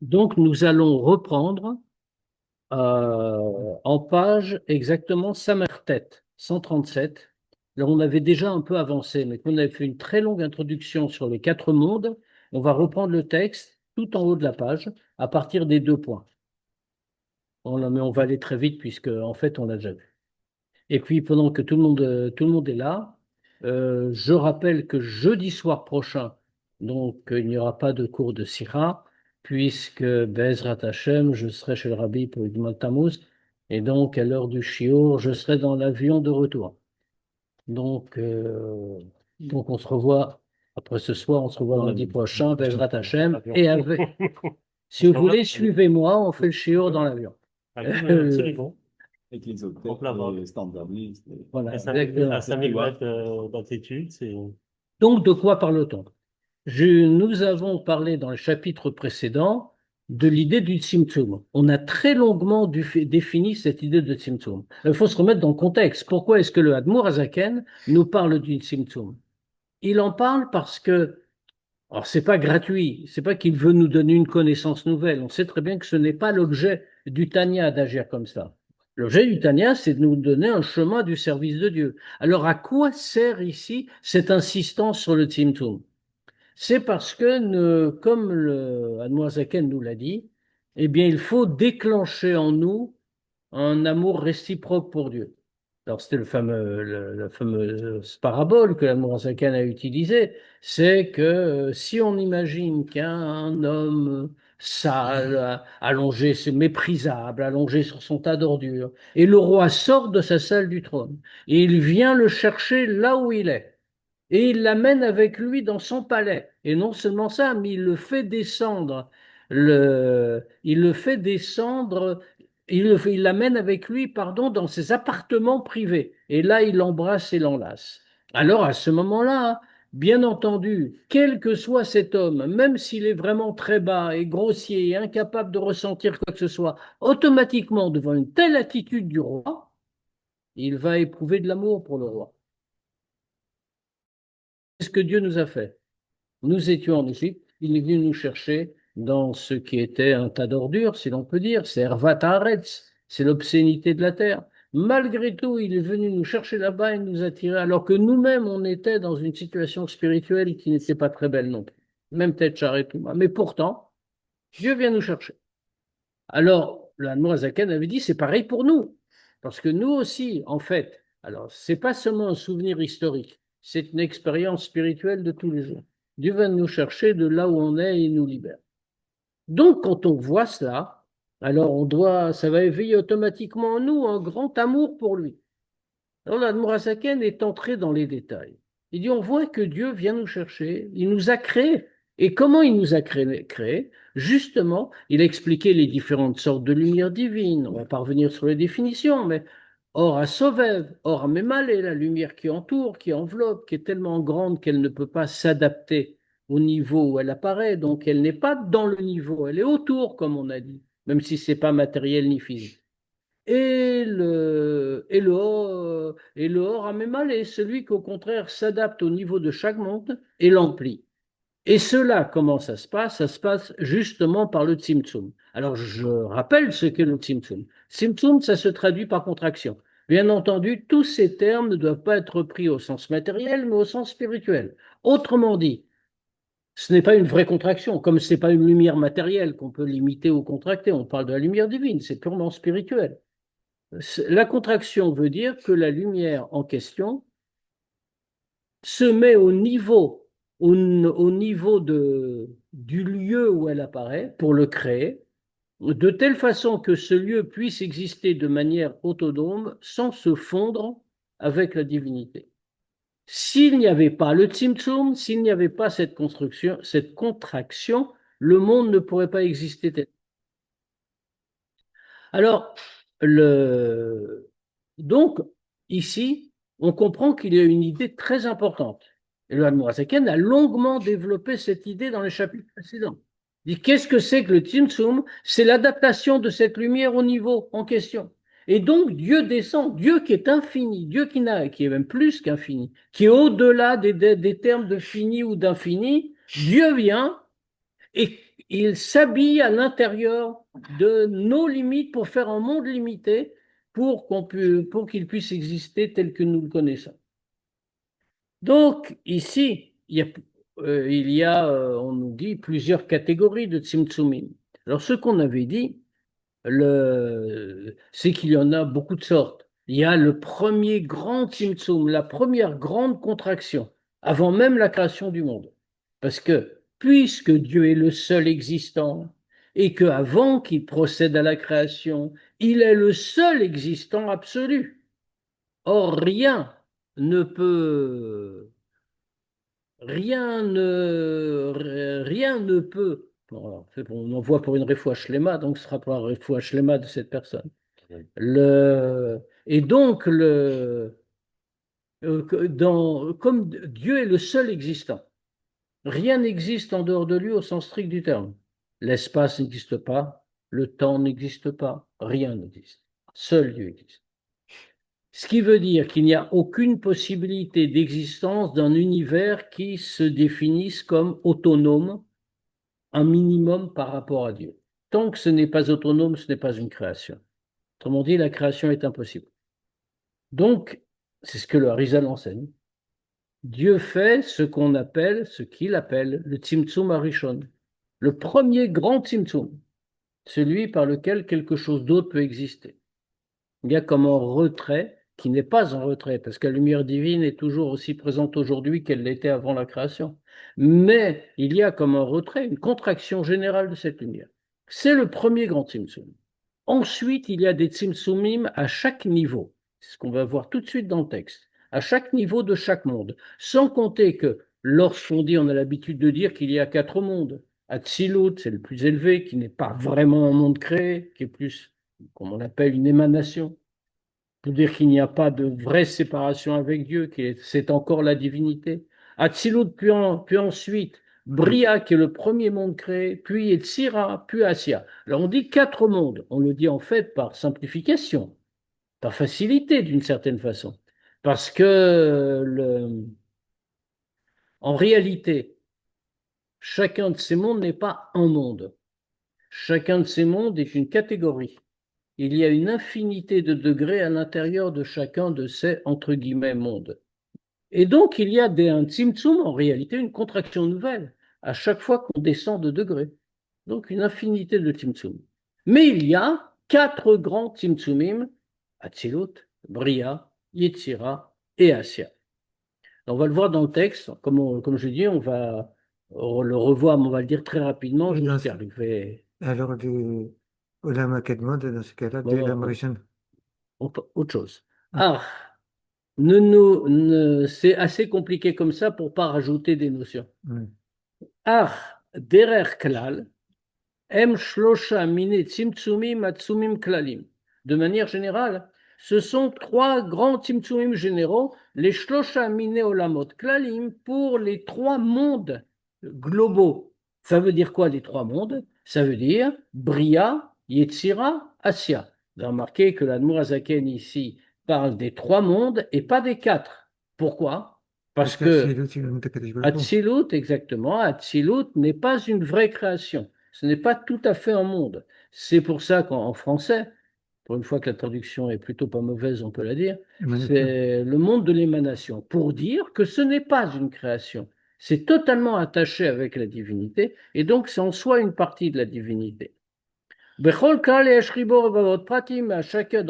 Donc, nous allons reprendre en page exactement Samertet 137. Là, on avait déjà un peu avancé, mais comme on avait fait une très longue introduction sur les quatre mondes, on va reprendre le texte tout en haut de la page à partir des deux points. Mais on va aller très vite puisque en fait on l'a déjà vu. Et puis pendant que tout le monde est là, je rappelle que jeudi soir prochain, donc il n'y aura pas de cours de Sira, puisque Bezrat Hashem, je serai chez le Rabbi pour Yom Tammuz, et donc à l'heure du Shiur, je serai dans l'avion de retour. Donc on se revoit après ce soir, on se revoit lundi prochain, Bezrat Hashem, et avec, si vous voulez, suivez-moi, on fait le Shiur dans l'avion. Absolument. Avec les En hôtels plein vol. standardistes. Voilà, À exactement. 5000 mètres d'altitude, c'est. Donc, de quoi parle-t-on? Nous avons parlé dans le chapitre précédent de l'idée du Tzimtzum. On a très longuement défini cette idée de Tzimtzum. Il faut se remettre dans le contexte. Pourquoi est-ce que le Admour Azaken nous parle du Tzimtzum? Il en parle parce que, alors c'est pas gratuit, c'est pas qu'il veut nous donner une connaissance nouvelle. On sait très bien que ce n'est pas l'objet du Tanya d'agir comme ça. L'objet du Tanya, c'est de nous donner un chemin du service de Dieu. Alors, à quoi sert ici cette insistance sur le Tzimtzum? C'est parce que, comme le Admoazaken nous l'a dit, eh bien, il faut déclencher en nous un amour réciproque pour Dieu. Alors, c'était la fameuse parabole que l'Admoazaken a utilisée. C'est que si on imagine qu'un homme sale, allongé, c'est méprisable, allongé sur son tas d'ordures, et le roi sort de sa salle du trône, et il vient le chercher là où il est et il l'amène avec lui dans son palais. Et non seulement ça, mais il le fait descendre, il l'amène avec lui, pardon, dans ses appartements privés. Et là, il l'embrasse et l'enlace. Alors, à ce moment-là, bien entendu, quel que soit cet homme, même s'il est vraiment très bas et grossier et incapable de ressentir quoi que ce soit, automatiquement, devant une telle attitude du roi, il va éprouver de l'amour pour le roi. C'est ce que Dieu nous a fait. Nous étions en Égypte, il est venu nous chercher dans ce qui était un tas d'ordures, si l'on peut dire, c'est Hervat Haaretz, c'est l'obscénité de la terre. Malgré tout, il est venu nous chercher là-bas et nous attirer, alors que nous-mêmes, on était dans une situation spirituelle qui n'était pas très belle non plus. Même peut-être Charret tout moi. Mais pourtant, Dieu vient nous chercher. Alors, la Noazaken avait dit, c'est pareil pour nous. Parce que nous aussi, en fait, alors, c'est pas seulement un souvenir historique, c'est une expérience spirituelle de tous les jours. Dieu va nous chercher de là où on est et il nous libère. Donc, quand on voit cela, alors ça va éveiller automatiquement en nous un grand amour pour lui. Alors, la Noazaken est entré dans les détails. Il dit, on voit que Dieu vient nous chercher, il nous a créés. Et comment il nous a créés? Justement, il a expliqué les différentes sortes de lumière divine. On va pas revenir sur les définitions, mais or à Sovev, or à Mémalé, la lumière qui entoure, qui enveloppe, qui est tellement grande qu'elle ne peut pas s'adapter au niveau où elle apparaît. Donc elle n'est pas dans le niveau, elle est autour, comme on a dit, même si c'est pas matériel ni physique. Et le or à Mémalé, celui qui au contraire s'adapte au niveau de chaque monde et l'emplit. Et cela, comment ça se passe? Ça se passe justement par le Tzimtzum. Alors, je rappelle ce qu'est le Tzimtzum. Tzimtzum, ça se traduit par contraction. Bien entendu, tous ces termes ne doivent pas être pris au sens matériel, mais au sens spirituel. Autrement dit, ce n'est pas une vraie contraction, comme ce n'est pas une lumière matérielle qu'on peut limiter ou contracter. On parle de la lumière divine, c'est purement spirituel. La contraction veut dire que la lumière en question se met au niveau du lieu où elle apparaît pour le créer, de telle façon que ce lieu puisse exister de manière autonome sans se fondre avec la divinité. S'il n'y avait pas le Tzimtzum, s'il n'y avait pas cette construction, cette contraction, le monde ne pourrait pas exister. Alors, donc, ici, on comprend qu'il y a une idée très importante. Et le Hanmourazaken a longuement développé cette idée dans les chapitres précédents. Il dit, qu'est-ce que c'est que le Tzimtzum? C'est l'adaptation de cette lumière au niveau en question. Et donc, Dieu descend, Dieu qui est infini, Dieu qui est même plus qu'infini, qui est au-delà des termes de fini ou d'infini, Dieu vient Et il s'habille à l'intérieur de nos limites pour faire un monde limité pour qu'il puisse exister tel que nous le connaissons. Donc, ici, on nous dit, plusieurs catégories de Tzimtzumim. Alors, ce qu'on avait dit, c'est qu'il y en a beaucoup de sortes. Il y a le premier grand Tzimtzum, la première grande contraction, avant même la création du monde. Parce que, puisque Dieu est le seul existant, et qu'avant qu'il procède à la création, il est le seul existant absolu. Or, ne peut rien ne peut. Bon, alors, on envoie pour une refoua shlema, donc ce sera pour la refoua shlema de cette personne. Oui. Et donc, comme Dieu est le seul existant, rien n'existe en dehors de lui au sens strict du terme. L'espace n'existe pas, le temps n'existe pas, rien n'existe. Seul Dieu existe. Ce qui veut dire qu'il n'y a aucune possibilité d'existence d'un univers qui se définisse comme autonome, un minimum par rapport à Dieu. Tant que ce n'est pas autonome, ce n'est pas une création. Autrement dit, la création est impossible. Donc, c'est ce que le Harizal enseigne. Dieu fait ce qu'il appelle le Tzimtzum Arishon, le premier grand Tzimtzum, celui par lequel quelque chose d'autre peut exister. Il y a comme un retrait qui n'est pas un retrait, parce que la lumière divine est toujours aussi présente aujourd'hui qu'elle l'était avant la création. Mais il y a comme un retrait, une contraction générale de cette lumière. C'est le premier grand Tzimtzum. Ensuite, il y a des Tzimtzumim à chaque niveau. C'est ce qu'on va voir tout de suite dans le texte. À chaque niveau de chaque monde. Sans compter que lorsqu'on dit, on a l'habitude de dire qu'il y a 4 mondes. Atzilut, c'est le plus élevé, qui n'est pas vraiment un monde créé, qui est plus, comme on l'appelle, une émanation. Pour dire qu'il n'y a pas de vraie séparation avec Dieu, c'est encore la divinité. Atzilut, puis ensuite, Bria, qui est le premier monde créé, puis Yetzira, puis Assia. Alors on dit 4 mondes. On le dit en fait par simplification, par facilité d'une certaine façon. Parce que, en réalité, chacun de ces mondes n'est pas un monde. Chacun de ces mondes est une catégorie. Il y a une infinité de degrés à l'intérieur de chacun de ces, entre guillemets, mondes. Et donc, il y a un tzimtzum, en réalité, une contraction nouvelle, à chaque fois qu'on descend de degrés. Donc, une infinité de tzimtzum. Mais il y a 4 grands tzimtzumim, Atzilut, Bria, Yetzira et Asya. On va le voir dans le texte, comme je dis, on le revoit, mais on va le dire très rapidement, je suis arrivé. Alors, du Olam Akadmon, dans ce cas-là, du Olam Rishon. Autre chose. Ah, c'est assez compliqué comme ça pour pas rajouter des notions. Ah, derer klal, em shlosha mine tzimtzumim atzumim klalim. De manière générale, ce sont 3 grands tzimtzumim généraux, les shlosha mine olamot klalim, pour les 3 mondes globaux. Ça veut dire quoi, les 3 mondes? Ça veut dire Bria, Yetzira, Asya. Vous avez remarqué que l'Admour Azaken ici parle des 3 mondes et pas des 4. Pourquoi? Parce que Atzilut, exactement, Atzilut n'est pas une vraie création. Ce n'est pas tout à fait un monde. C'est pour ça qu'en français, pour une fois que la traduction est plutôt pas mauvaise, on peut la dire, c'est le monde de l'émanation, pour dire que ce n'est pas une création. C'est totalement attaché avec la divinité, et donc c'est en soi une partie de la divinité. Dans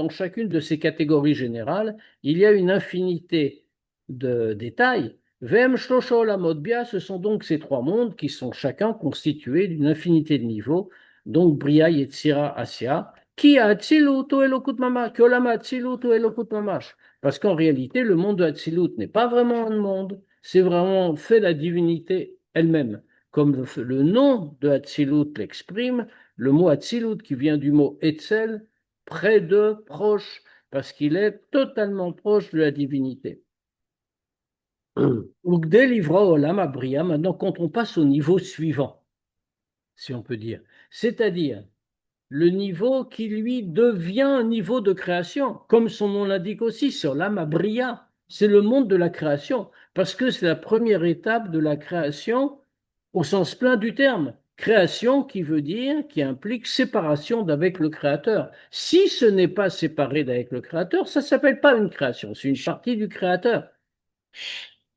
chacune de ces catégories générales, il y a une infinité de détails. Vem Shlosha Olamot Bia, ce sont donc ces 3 mondes qui sont chacun constitués d'une infinité de niveaux, donc Bria, Yetzira, Asya, qui a Atzilut ou Elokut Mamash, que Olam Atzilut ou Elokut Mamash. Parce qu'en réalité, le monde de Atzilut n'est pas vraiment un monde, c'est vraiment fait la divinité elle-même. Comme le nom de Atzilut l'exprime, le mot Atzilut qui vient du mot Etzel, près de, proche, parce qu'il est totalement proche de la divinité. Ugde livra olam abria, maintenant quand on passe au niveau suivant, si on peut dire, c'est-à-dire le niveau qui lui devient un niveau de création, comme son nom l'indique aussi, sur l'âme abria, c'est le monde de la création, parce que c'est la première étape de la création au sens plein du terme. Création qui veut dire, qui implique séparation d'avec le Créateur. Si ce n'est pas séparé d'avec le Créateur, ça ne s'appelle pas une création, c'est une partie du Créateur.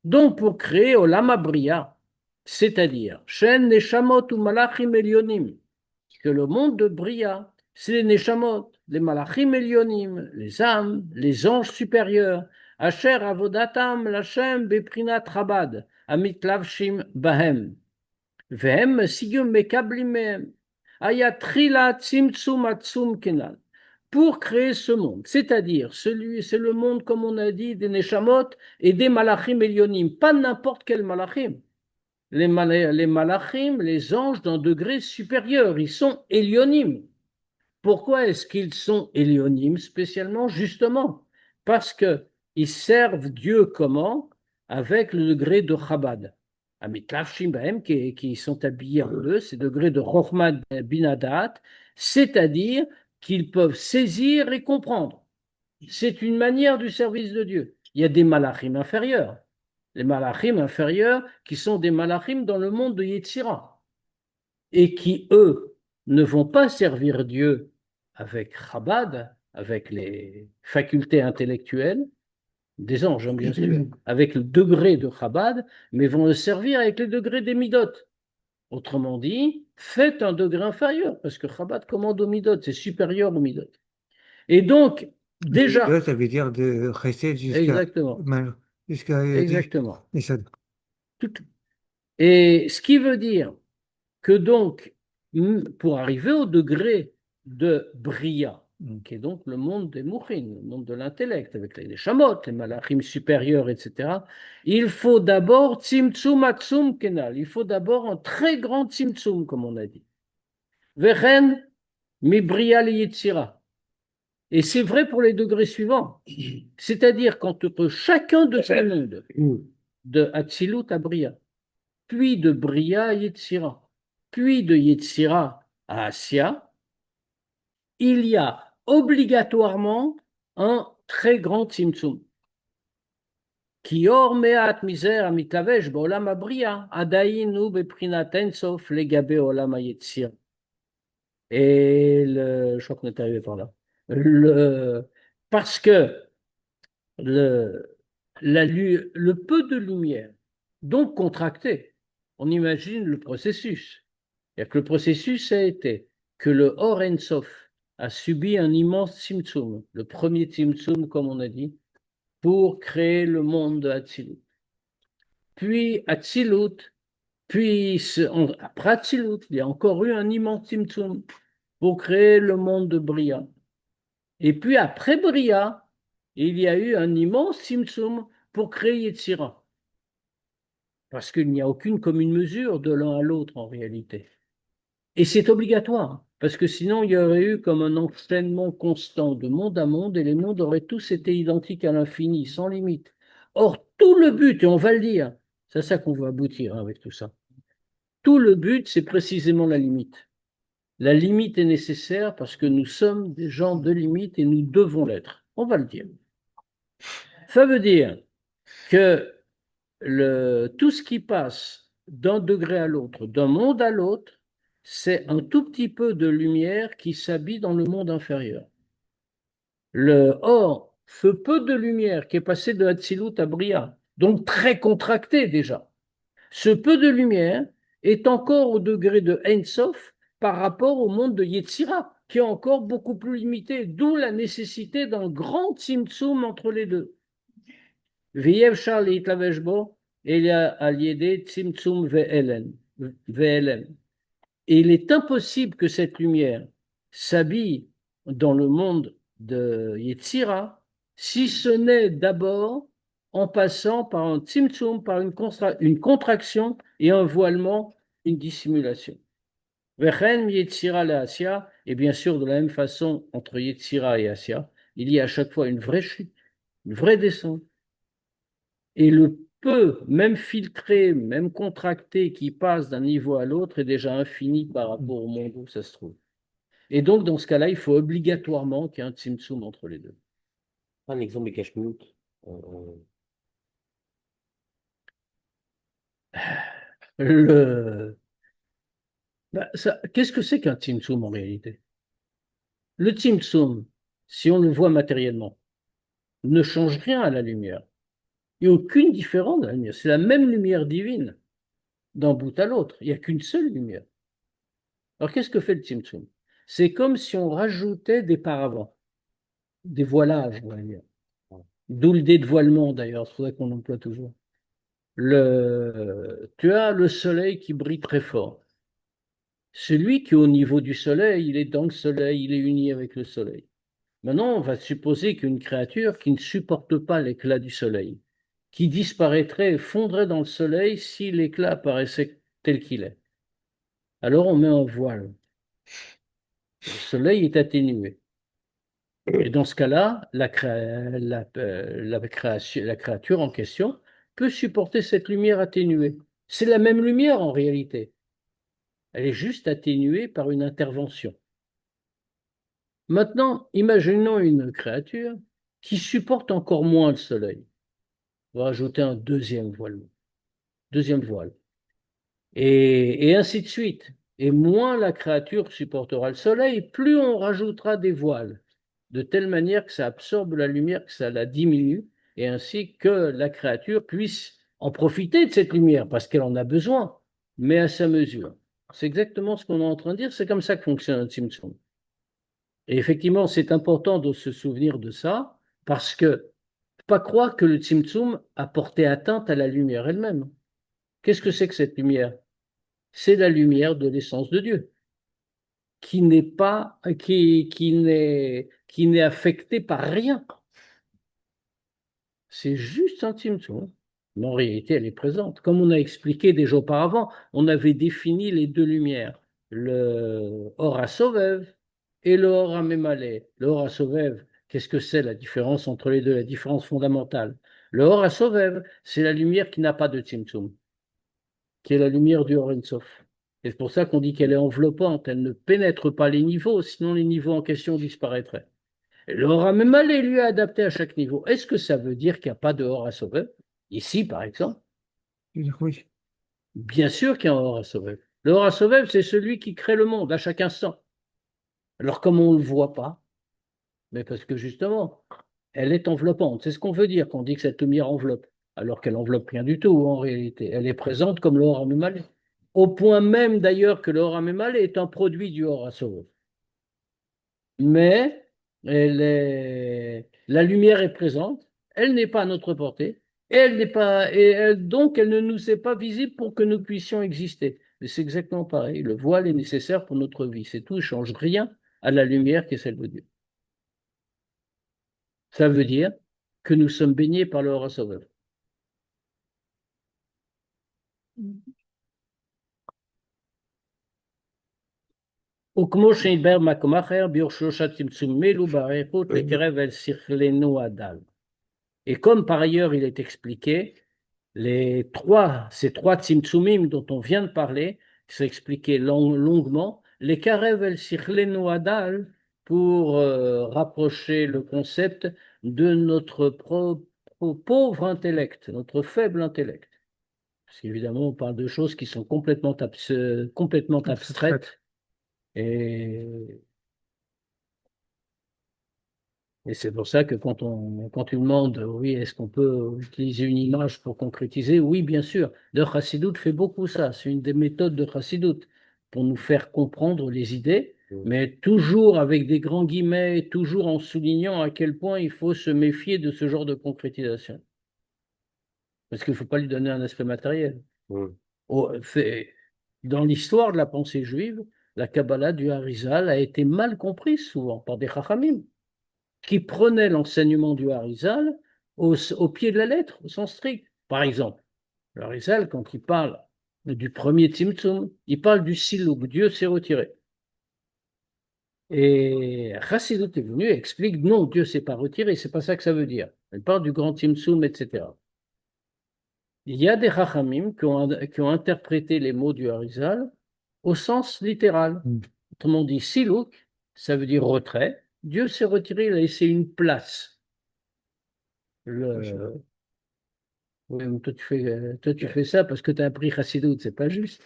Donc, pour créer Olam Abriya, c'est-à-dire Shen Neshamot ou Malachim Elyonim, que le monde de Bria, c'est les Neshamot, les Malachim Elyonim, les âmes, les anges supérieurs, Asher Avodatam Lachem Beprinat Chabad, Amit Lavshim Bahem, Vehem Sigum Mekablim Mehem, Ayat Trila Tzimtzum Atzum Kenan. Pour créer ce monde, c'est-à-dire celui, c'est le monde, comme on a dit, des Neshamot et des Malachim Elyonim, pas n'importe quel Malachim. Les Malachim, les anges d'un degré supérieur, ils sont Elyonim. Pourquoi est-ce qu'ils sont Elyonim spécialement? Justement, parce qu'ils servent Dieu comment? Avec le degré de Chabad. Amitlavshim Bahem, qui sont habillés en eux, c'est le degré de Chochmah Binadat, c'est-à-dire qu'ils peuvent saisir et comprendre. C'est une manière du service de Dieu. Il y a des malachim inférieurs. Les malachim inférieurs qui sont des malachim dans le monde de Yetzira et qui, eux, ne vont pas servir Dieu avec Chabad, avec les facultés intellectuelles, des anges, bien sûr, avec le degré de Chabad, mais vont le servir avec les degrés des Midot. Autrement dit, faites un degré inférieur, parce que Chabad commande aux Midot, c'est supérieur aux Midot. Et donc, déjà. Là, ça veut dire de rester Exactement. jusqu'à Exactement. Nissan. Et ce qui veut dire que donc, pour arriver au degré de Bria, qui est donc le monde des Mouchin, le monde de l'intellect, avec les Shamot, les Malachim supérieurs, etc., il faut d'abord Tzimtzum Atzum Kenal, il faut d'abord un très grand Tzimtzum, comme on a dit. Vechen mi Bria li Yetzira. Et c'est vrai pour les degrés suivants. C'est-à-dire qu'entre chacun de ces mondes, de Atzilut à Bria, puis de Bria à Yetzira, puis de Yetzira à Assia, il y a obligatoirement un très grand Tzimtzum. Ki or me'at misère amitavesh ba'olam abria, adainu beprinat ensof legabe olam hayetzira. Et je crois qu'on est arrivé par là. Parce que le peu de lumière, donc contracté, on imagine le processus. Et que le processus a été que le Or En Sof a subi un immense Tzimtzum, le premier Tzimtzum, comme on a dit, pour créer le monde de Hatzilut. Puis Hatzilut, puis après Hatzilut, il y a encore eu un immense Tzimtzum pour créer le monde de Bria. Et puis après Bria, il y a eu un immense Tzimtzum pour créer Yetzira. Parce qu'il n'y a aucune commune mesure de l'un à l'autre en réalité. Et c'est obligatoire, parce que sinon il y aurait eu comme un enchaînement constant de monde à monde et les mondes auraient tous été identiques à l'infini, sans limite. Or, tout le but, et on va le dire, c'est à ça qu'on va aboutir avec tout ça, tout le but, c'est précisément la limite. La limite est nécessaire parce que nous sommes des gens de limite et nous devons l'être. On va le dire. Ça veut dire que tout ce qui passe d'un degré à l'autre, d'un monde à l'autre, c'est un tout petit peu de lumière qui s'habille dans le monde inférieur. Or, ce peu de lumière qui est passé de Hatzilut à Bria, donc très contracté déjà, ce peu de lumière est encore au degré de Ein Sof par rapport au monde de Yetzira, qui est encore beaucoup plus limité, d'où la nécessité d'un grand tzimtzum entre les deux. V'yev shar leitlavesh bo, Elia al-yedé tzimtzum ve'elem. Et il est impossible que cette lumière s'habille dans le monde de Yetzira si ce n'est d'abord en passant par un tzimtzum, par une contraction et un voilement, une dissimulation. Vechen Yetzira le Asya, et bien sûr de la même façon entre Yetzira et Asya, il y a à chaque fois une vraie chute, une vraie descente. Et le peu, même filtré, même contracté, qui passe d'un niveau à l'autre est déjà infini par rapport au monde où ça se trouve. Et donc, dans ce cas-là, il faut obligatoirement qu'il y ait un tzimtzum entre les deux. Un exemple de cache-mute. Le... Qu'est-ce que c'est qu'un Tzimtzum en réalité? Le Tzimtzum, si on le voit matériellement, ne change rien à la lumière. Il n'y a aucune différence dans la lumière. C'est la même lumière divine d'un bout à l'autre. Il n'y a qu'une seule lumière. Alors qu'est-ce que fait le Tzimtzum? C'est comme si on rajoutait des paravents, des voilages, on va dire. D'où le dévoilement d'ailleurs, c'est pour ça qu'on emploie toujours. Tu as le soleil qui brille très fort. Celui qui est au niveau du soleil, il est dans le soleil, il est uni avec le soleil. Maintenant, on va supposer qu'une créature qui ne supporte pas l'éclat du soleil, qui disparaîtrait et fondrait dans le soleil si l'éclat apparaissait tel qu'il est. Alors on met un voile. Le soleil est atténué. Et dans ce cas-là, la créature en question peut supporter cette lumière atténuée. C'est la même lumière en réalité. Elle est juste atténuée par une intervention. Maintenant, imaginons une créature qui supporte encore moins le soleil. On va ajouter un deuxième voile. Et ainsi de suite. Et moins la créature supportera le soleil, plus on rajoutera des voiles, de telle manière que ça absorbe la lumière, que ça la diminue, et ainsi que la créature puisse en profiter de cette lumière, parce qu'elle en a besoin, mais à sa mesure. C'est exactement ce qu'on est en train de dire, c'est comme ça que fonctionne un Tzimtzum. Et effectivement, c'est important de se souvenir de ça, parce que pas croire que le Tzimtzum a porté atteinte à la lumière elle-même. Qu'est-ce que c'est que cette lumière? C'est la lumière de l'essence de Dieu, qui n'est pas, qui n'est affectée par rien. C'est juste un Tzimtzum. Mais en réalité, elle est présente. Comme on a expliqué déjà auparavant, on avait défini les deux lumières, le Or HaSovev et le Or HaMemaleh. Le Or HaSovev, qu'est-ce que c'est la différence entre les deux, la différence fondamentale? Le Or HaSovev, c'est la lumière qui n'a pas de Tzimtzum, qui est la lumière du Or Ein Sof. Et c'est pour ça qu'on dit qu'elle est enveloppante, elle ne pénètre pas les niveaux, sinon les niveaux en question disparaîtraient. Et le Or HaMemaleh, lui, est adapté à chaque niveau. Est-ce que ça veut dire qu'il n'y a pas de Or HaSovev? Ici, par exemple, Oui. bien sûr qu'il y a un Or HaSovev. Le Or HaSovev, c'est celui qui crée le monde à chaque instant. Alors, comme on ne le voit pas, mais parce que justement, elle est enveloppante. C'est ce qu'on veut dire quand on dit que cette lumière enveloppe, alors qu'elle enveloppe rien du tout en réalité. Elle est présente comme le Or HaMemaleh. Au point même d'ailleurs que le Or HaMemaleh est un produit du Or HaSovev. Mais la lumière est présente, elle n'est pas à notre portée, et elle n'est pas, donc elle ne nous est pas visible pour que nous puissions exister. Mais c'est exactement pareil. Le voile est nécessaire pour notre vie. C'est tout, il ne change rien à la lumière qui est celle de Dieu. Ça veut dire que nous sommes baignés par le Or HaSovev. וכמו שנתבהר במקום אחר, ביור שלושה צמצומים אלו באריכות לקרב אל שכלנו הדל. Et comme par ailleurs il est expliqué, ces trois tzimtzumim dont on vient de parler, qui sont expliqués longuement, les karev el sichlenu adal, pour rapprocher le concept de notre pauvre intellect, notre faible intellect. Parce qu'évidemment, on parle de choses qui sont complètement abstraites. Et c'est pour ça que quand tu demandes, oui, est-ce qu'on peut utiliser une image pour concrétiser? Oui, bien sûr. Le Chassidut fait beaucoup ça. C'est une des méthodes de Chassidut pour nous faire comprendre les idées, mais toujours avec des grands guillemets, toujours en soulignant à quel point il faut se méfier de ce genre de concrétisation. Parce qu'il ne faut pas lui donner un aspect matériel. Dans l'histoire de la pensée juive, la Kabbalah du Harizal a été mal comprise souvent par des Chachamim qui prenaient l'enseignement du Harizal au pied de la lettre, au sens strict. Par exemple, le Harizal, quand il parle du premier Tzimtzum, il parle du Silouk, Dieu s'est retiré. Et Chassidut est venu et explique non, Dieu s'est pas retiré, c'est pas ça que ça veut dire. Il parle du grand Tzimtzum, etc. Il y a des Chachamim qui ont interprété les mots du Harizal au sens littéral. Autrement dit, Silouk, ça veut dire retrait. Dieu s'est retiré, il a laissé une place. Oui, mais toi, tu fais ça parce que tu as appris Chassidut, c'est pas juste.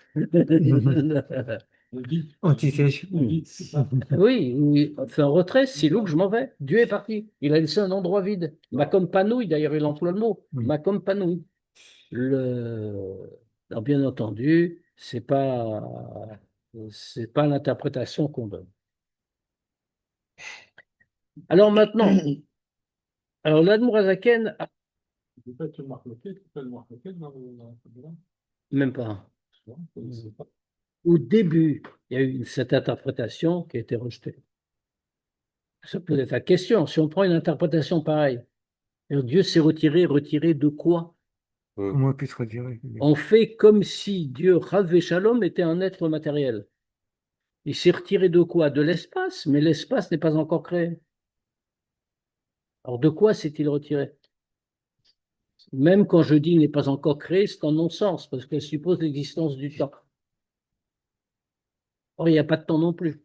Le vide. Anti-siège. Le vide, c'est ça. Oui, oui, on fait un retrait, Silouk, je m'en vais. Dieu est parti. Il a laissé un endroit vide. Macom panouille, d'ailleurs, il emploie le mot. Macom panouille. Alors, bien entendu, c'est pas l'interprétation qu'on donne. Alors maintenant, alors l'Admorazaken, C'est pas que le Marc-Lequel, c'est pas le Marc-Lequel dans le même pas. je sais pas. Au début, il y a eu cette interprétation qui a été rejetée. Ça peut être la question. Si on prend une interprétation pareille, Dieu s'est retiré de quoi? Comment on peut se retirer? On fait comme si Dieu, Rav et Shalom, était un être matériel. Il s'est retiré de quoi? De l'espace, mais l'espace n'est pas encore créé. Alors de quoi s'est-il retiré? Même quand je dis n'est pas encore créé, c'est un non-sens, parce qu'elle suppose l'existence du temps. Or, il n'y a pas de temps non plus.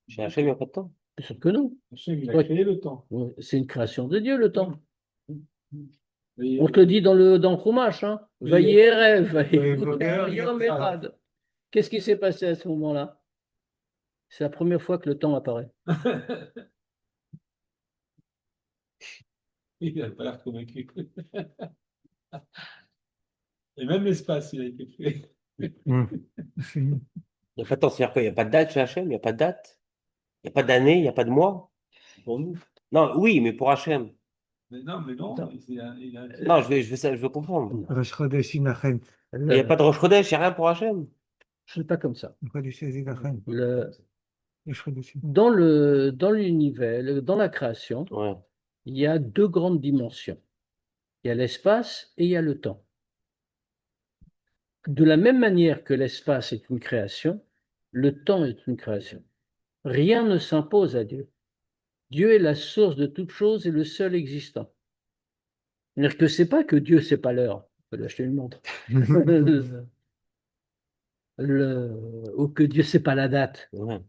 Chez Hachem, il n'y a pas de temps. Bien sûr que non. Hachem, il a créé le temps. C'est une création de Dieu, le temps. Mais, On te le dit dans le Chumash, hein. Vayerev, Vayerev, Yom Echad. Qu'est-ce qui s'est passé à ce moment-là? C'est la première fois que le temps apparaît. il n'a pas l'air convaincu. Et même l'espace, il a été fait. Fini. Il n'y a pas de temps. C'est-à-dire qu'il n'y a pas de date chez Hachem, il n'y a pas de date. Il n'y a pas d'année, il n'y a pas de mois. Pour nous. Non, oui, mais pour Hachem. Mais non, Attends. Non, je veux comprendre. Rosh Chodesh Inachem. Il n'y a pas de Rosh Chodesh, il n'y a rien pour Hachem. Je ne sais pas comme ça. Chodesh Inachem. Rosh Chodesh. Dans l'univers, dans la création, Ouais. il y a deux grandes dimensions. Il y a l'espace et il y a le temps. De la même manière que l'espace est une création, le temps est une création. Rien ne s'impose à Dieu. Dieu est la source de toute chose et le seul existant. C'est-à-dire que c'est pas que Dieu sait pas l'heure. On peut lui acheter une montre. Ou que Dieu sait pas la date. Ouais.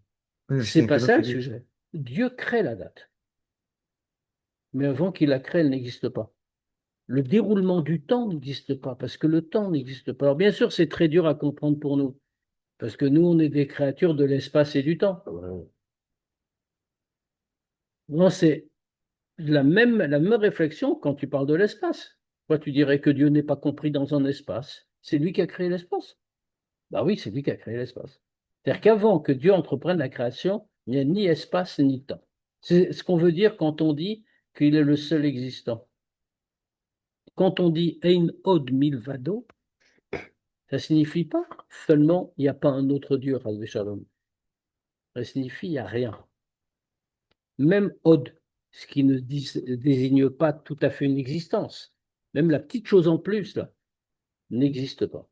C'est pas ça le sujet. Dieu crée la date. Mais avant qu'il la crée, elle n'existe pas. Le déroulement du temps n'existe pas, parce que le temps n'existe pas. Alors bien sûr, c'est très dur à comprendre pour nous, parce que nous, on est des créatures de l'espace et du temps. Ouais. Non, c'est la même réflexion quand tu parles de l'espace. Toi, tu dirais que Dieu n'est pas compris dans un espace. C'est lui qui a créé l'espace. Bah oui, c'est lui qui a créé l'espace. C'est-à-dire qu'avant que Dieu entreprenne la création, il n'y a ni espace ni temps. C'est ce qu'on veut dire quand on dit qu'il est le seul existant. Quand on dit Ein od milvado, ça signifie pas seulement il n'y a pas un autre Dieu, Chas Shalom. Ça signifie il n'y a rien. Même od, ce qui ne désigne pas tout à fait une existence, même la petite chose en plus, là, n'existe pas.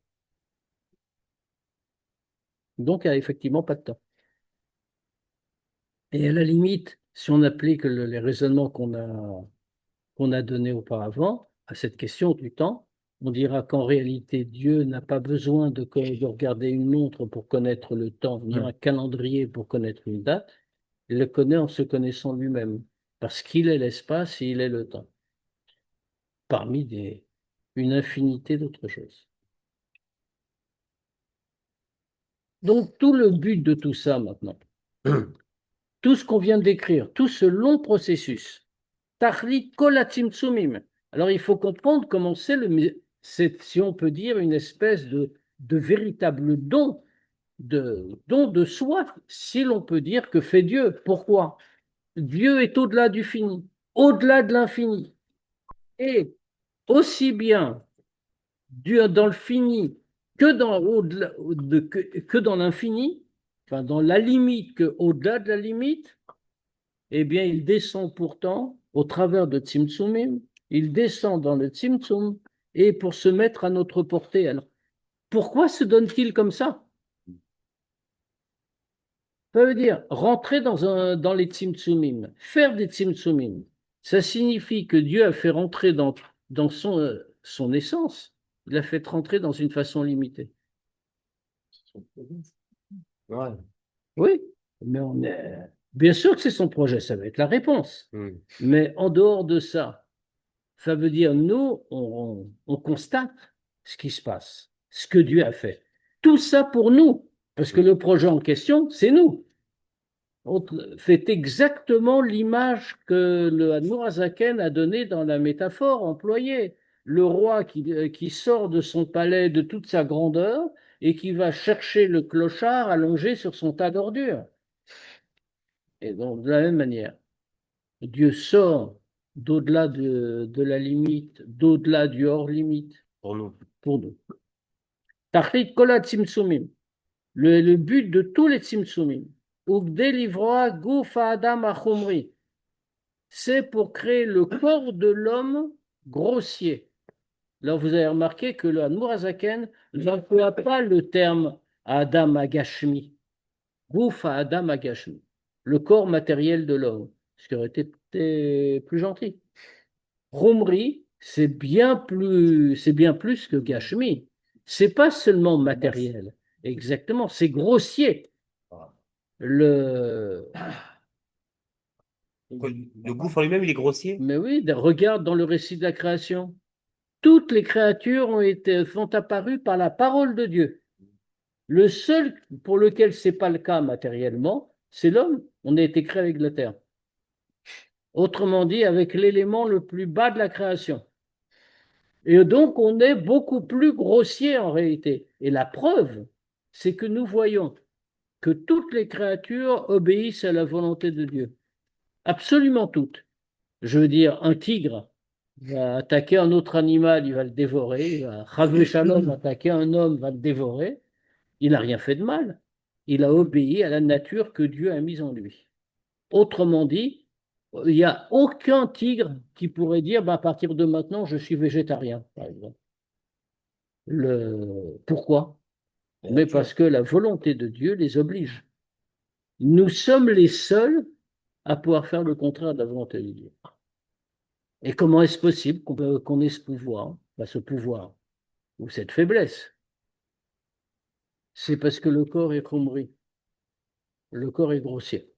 Donc, il n'y a effectivement pas de temps. Et à la limite, si on applique les raisonnements qu'on a donnés auparavant à cette question du temps, on dira qu'en réalité, Dieu n'a pas besoin de regarder une montre pour connaître le temps, ni un calendrier pour connaître une date. Il le connaît en se connaissant lui-même, parce qu'il est l'espace et il est le temps, parmi une infinité d'autres choses. Donc, tout le but de tout ça maintenant, tout ce qu'on vient de décrire, tout ce long processus, Tachlit kolatim tsumim. Alors, il faut comprendre comment c'est, si on peut dire, une espèce de véritable don de soi, si l'on peut dire que fait Dieu. Pourquoi? Dieu est au-delà du fini, au-delà de l'infini. Et aussi bien Dieu dans le fini que que dans l'infini, enfin dans la limite que au-delà de la limite, eh bien, il descend pourtant au travers de Tzimtzumim, il descend dans le Tzimtzum et pour se mettre à notre portée. Alors, pourquoi se donne-t-il comme ça? Ça veut dire rentrer dans les Tzimtzumim, faire des Tzimtzumim. Ça signifie que Dieu a fait rentrer dans son essence, il a fait rentrer dans une façon limitée. Ouais. Oui, mais bien sûr que c'est son projet, ça va être la réponse. Mais en dehors de ça, ça veut dire nous, on constate ce qui se passe, ce que Dieu a fait. Tout ça pour nous, parce que le projet en question, c'est nous. On fait exactement l'image que le Admour Hazaken a donnée dans la métaphore employée. Le roi qui sort de son palais de toute sa grandeur et qui va chercher le clochard allongé sur son tas d'ordures. Et donc, de la même manière, Dieu sort d'au-delà de la limite, d'au-delà du hors-limite, Pour nous. pour nous. Tachlit kola tzimtzumim. Le but de tous les tzimtzumim, Ugdelivroa guf adam achumri, c'est pour créer le corps de l'homme grossier. Là, vous avez remarqué que le Admour Hazaken n'emploie pas le terme Adam Agashmi, Guf Adam Agashmi, le corps matériel de l'homme, ce qui aurait été plus gentil. Chumri, c'est bien plus que Gashmi. C'est pas seulement matériel, exactement, c'est grossier. Le... Le gouffre en lui-même, il est grossier. Mais oui, regarde dans le récit de la création. Toutes les créatures sont apparues par la parole de Dieu. Le seul pour lequel ce n'est pas le cas matériellement, c'est l'homme. On a été créé avec la terre. Autrement dit, avec l'élément le plus bas de la création. Et donc, on est beaucoup plus grossier en réalité. Et la preuve, c'est que nous voyons que toutes les créatures obéissent à la volonté de Dieu. Absolument toutes. Je veux dire, un tigre va attaquer un autre animal, il va le dévorer. Chas Shalom va attaquer un homme, va le dévorer. Il n'a rien fait de mal. Il a obéi à la nature que Dieu a mise en lui. Autrement dit, il n'y a aucun tigre qui pourrait dire bah, à partir de maintenant, je suis végétarien, par exemple. Pourquoi? Mais parce que la volonté de Dieu les oblige. Nous sommes les seuls à pouvoir faire le contraire de la volonté de Dieu. Et comment est-ce possible qu'on ait ce pouvoir, ou cette faiblesse? C'est parce que le corps est khumri, le corps est grossier.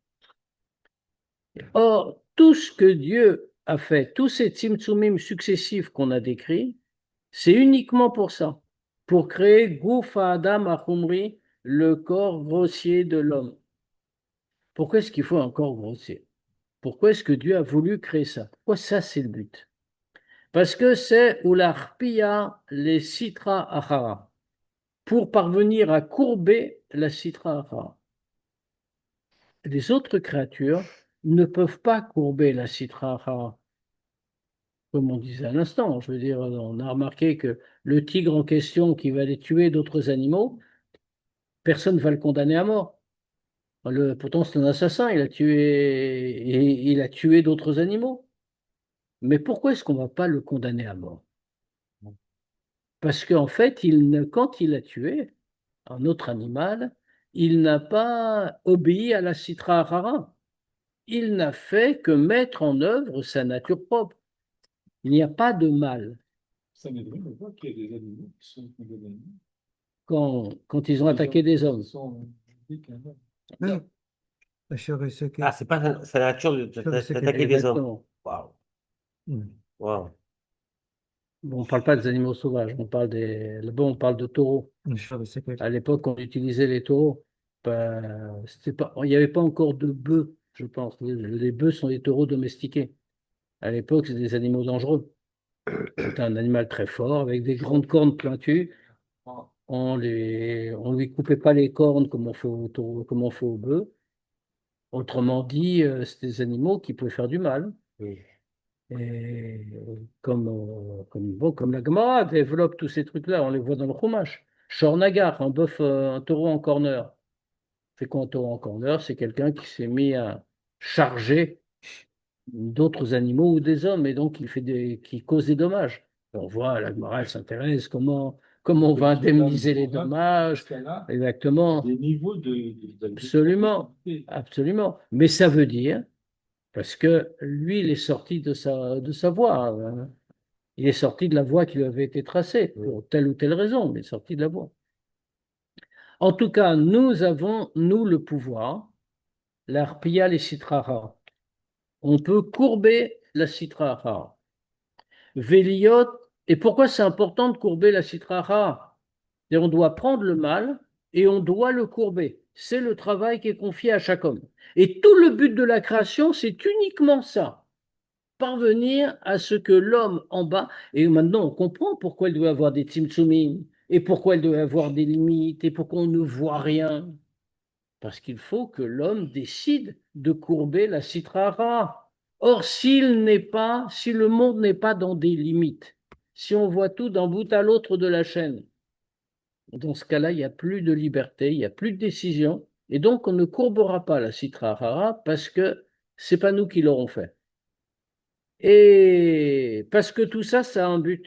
Or, tout ce que Dieu a fait, tous ces tzimtzumim successifs qu'on a décrits, c'est uniquement pour ça, pour créer Goufa Adam Achumri, le corps grossier de l'homme. Pourquoi est-ce qu'il faut un corps grossier? Pourquoi est-ce que Dieu a voulu créer ça? Pourquoi ça, c'est le but? Parce que c'est Ularpia les Sitra Achara, pour parvenir à courber la Sitra Achara. Les autres créatures ne peuvent pas courber la Sitra Achara. Comme on disait à l'instant, je veux dire, on a remarqué que le tigre en question qui va aller tuer d'autres animaux, personne ne va le condamner à mort. Pourtant, c'est un assassin, il a tué d'autres animaux. Mais pourquoi est-ce qu'on ne va pas le condamner à mort? Parce qu'en fait, quand il a tué un autre animal, il n'a pas obéi à la citra rara. Il n'a fait que mettre en œuvre sa nature propre. Il n'y a pas de mal. Ça m'étonne de voir qu'il y a des animaux qui sont condamnés. Quand ils ont attaqué des hommes. Oui, assurer ce qui. Ah, c'est pas sa nature d'attaquer des hommes. Exactement. Waouh. Hmm. Waouh. Bon, on ne parle pas des animaux sauvages, là-bas on parle de taureaux. Assurer ce qui. À l'époque, on utilisait les taureaux. Il n'y avait pas encore de bœufs, je pense. Les bœufs sont des taureaux domestiqués. À l'époque, c'est des animaux dangereux. C'est un animal très fort, avec des grandes cornes pointues. On lui coupait pas les cornes comme on fait au taureau, comme on fait au bœuf. Autrement dit, c'est des animaux qui pouvaient faire du mal. Oui. Et comme la Gemara développe tous ces trucs-là, on les voit dans le Chumash. Shor-Nagar, un taureau en corner. C'est quoi un taureau en corner? C'est quelqu'un qui s'est mis à charger d'autres animaux ou des hommes, et donc qui cause des dommages. On voit, la Gemara elle s'intéresse comment on va indemniser les dommages. Exactement. Des niveaux Absolument. Absolument. Mais ça veut dire, parce que lui, il est sorti de sa voie. Hein. Il est sorti de la voie qui lui avait été tracée, pour telle ou telle raison, mais il est sorti de la voie. En tout cas, nous avons, nous, le pouvoir, l'arpia les citrara. On peut courber la citrara. Véliot, et pourquoi c'est important de courber la citrara? Et on doit prendre le mal et on doit le courber. C'est le travail qui est confié à chaque homme. Et tout le but de la création, c'est uniquement ça. Parvenir à ce que l'homme en bas, et maintenant on comprend pourquoi il doit avoir des tzimtzumim, et pourquoi il doit avoir des limites, et pourquoi on ne voit rien. Parce qu'il faut que l'homme décide de courber la sitra hara. Or, si le monde n'est pas dans des limites, si on voit tout d'un bout à l'autre de la chaîne, dans ce cas-là, il n'y a plus de liberté, il n'y a plus de décision, et donc on ne courbera pas la sitra hara parce que c'est pas nous qui l'aurons fait. Et parce que tout ça, ça a un but.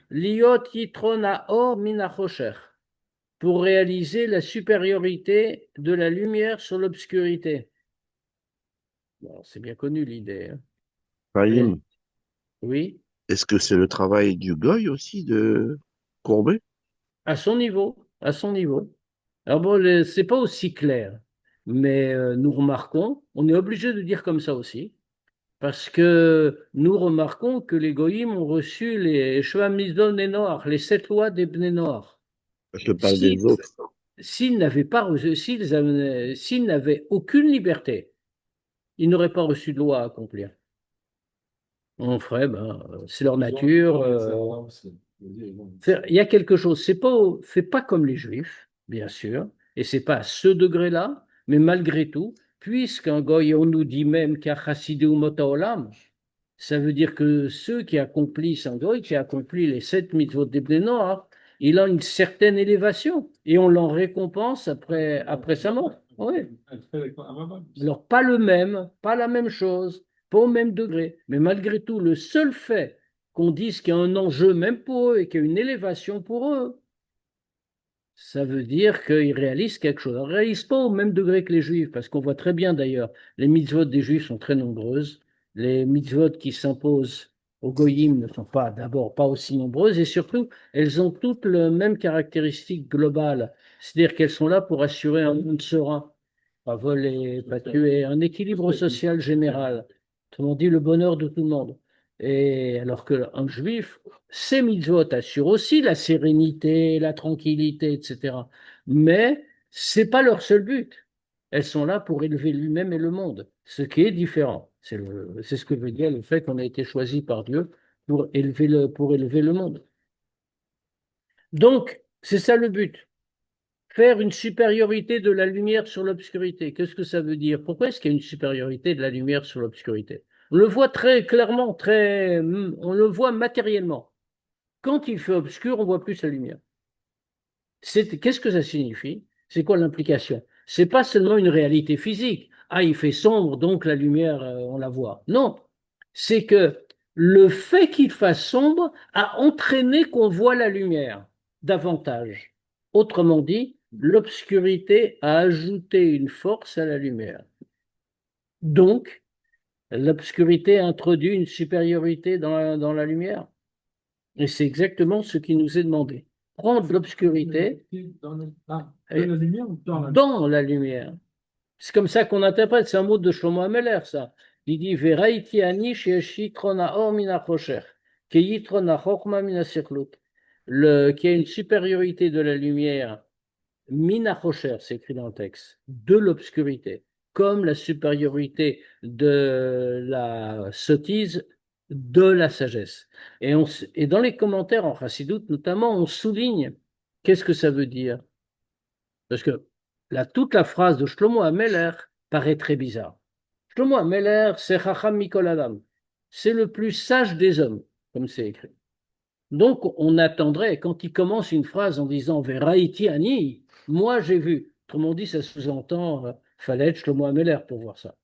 Liot yitron haor min hachosher, pour réaliser la supériorité de la lumière sur l'obscurité. Bon, c'est bien connu l'idée, hein. Et- Fahim, oui, est-ce que c'est le travail du goy aussi de courber? à son niveau, à son niveau. Alors bon, c'est pas aussi clair, mais nous remarquons, on est obligé de dire comme ça aussi, parce que nous remarquons que les goïms ont reçu les Sheva Mitzvot Bnei Noach, les 7 lois des Bnei Noach. Je parle Si, des autres. s'ils n'avaient pas reçu, s'ils n'avaient aucune liberté, ils n'auraient pas reçu de loi à accomplir. On ferait, c'est leur nature. Il y a quelque chose, c'est pas comme les Juifs, bien sûr, et c'est pas à ce degré-là, mais malgré tout, puisqu'un goy, on nous dit même qu'il y a chassidé ou olam, ça veut dire que ceux qui accomplissent un goy, qui accomplit les 7 mitzvot des Bnei Noach, il a une certaine élévation et on l'en récompense après sa mort. Oui. Alors, pas la même chose, pas au même degré, mais malgré tout, le seul fait qu'on dise qu'il y a un enjeu même pour eux et qu'il y a une élévation pour eux, ça veut dire qu'ils réalisent quelque chose. Ils ne réalisent pas au même degré que les Juifs, parce qu'on voit très bien d'ailleurs, les mitzvot des Juifs sont très nombreuses. Les mitzvot qui s'imposent aux goyim ne sont pas d'abord pas aussi nombreuses, et surtout, elles ont toutes la même caractéristique globale, c'est-à-dire qu'elles sont là pour assurer un monde serein, pas voler, pas tuer, un équilibre social général. Autrement dit, le bonheur de tout le monde. Et alors qu'un juif, ces mitzvot assurent aussi la sérénité, la tranquillité, etc. Mais c'est pas leur seul but. Elles sont là pour élever lui-même et le monde, ce qui est différent. C'est ce que veut dire le fait qu'on a été choisi par Dieu pour élever le monde. Donc, c'est ça le but. Faire une supériorité de la lumière sur l'obscurité. Qu'est-ce que ça veut dire? Pourquoi est-ce qu'il y a une supériorité de la lumière sur l'obscurité? On le voit très clairement, on le voit matériellement. Quand il fait obscur, on voit plus la lumière. Qu'est-ce que ça signifie? C'est quoi l'implication? C'est pas seulement une réalité physique. Ah, il fait sombre, donc la lumière, on la voit. Non, c'est que le fait qu'il fasse sombre a entraîné qu'on voit la lumière davantage. Autrement dit, l'obscurité a ajouté une force à la lumière. Donc, l'obscurité introduit une supériorité dans la lumière. Et c'est exactement ce qui nous est demandé. Prendre l'obscurité la lumière ou dans la dans la lumière. C'est comme ça qu'on interprète. C'est un mot de Shlomo Ameler, ça. Il dit Veraiti ani sheyesh yitron haor min hachosher, ke yitron hachokma min hasirlut. Qu'il y a une supériorité de la lumière, min hachosher, c'est écrit dans le texte, de l'obscurité, comme la supériorité de la sottise de la sagesse. Et dans les commentaires en Chassidut, notamment, on souligne qu'est-ce que ça veut dire. Parce que toute la phrase de Shlomo Ameler paraît très bizarre. Shlomo Ameler, c'est Chacham Mikol Adam. C'est le plus sage des hommes, comme c'est écrit. Donc, on attendrait, quand il commence une phrase en disant Veraiti Ani, moi j'ai vu. Autrement dit, ça sous-entend, fallait être Shlomo Ameler pour voir ça.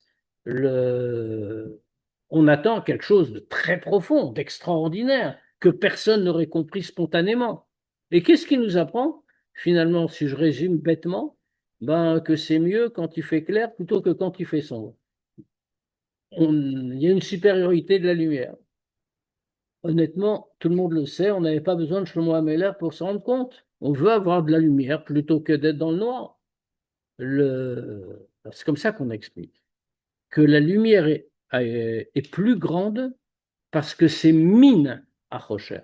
On attend quelque chose de très profond, d'extraordinaire, que personne n'aurait compris spontanément. Et qu'est-ce qui nous apprend? Finalement, si je résume bêtement, que c'est mieux quand il fait clair plutôt que quand il fait sombre. Il y a une supériorité de la lumière. Honnêtement, tout le monde le sait, on n'avait pas besoin de Shlomo Ameler pour s'en rendre compte. On veut avoir de la lumière plutôt que d'être dans le noir. C'est comme ça qu'on explique que la lumière est plus grande parce que c'est mine à Rocher.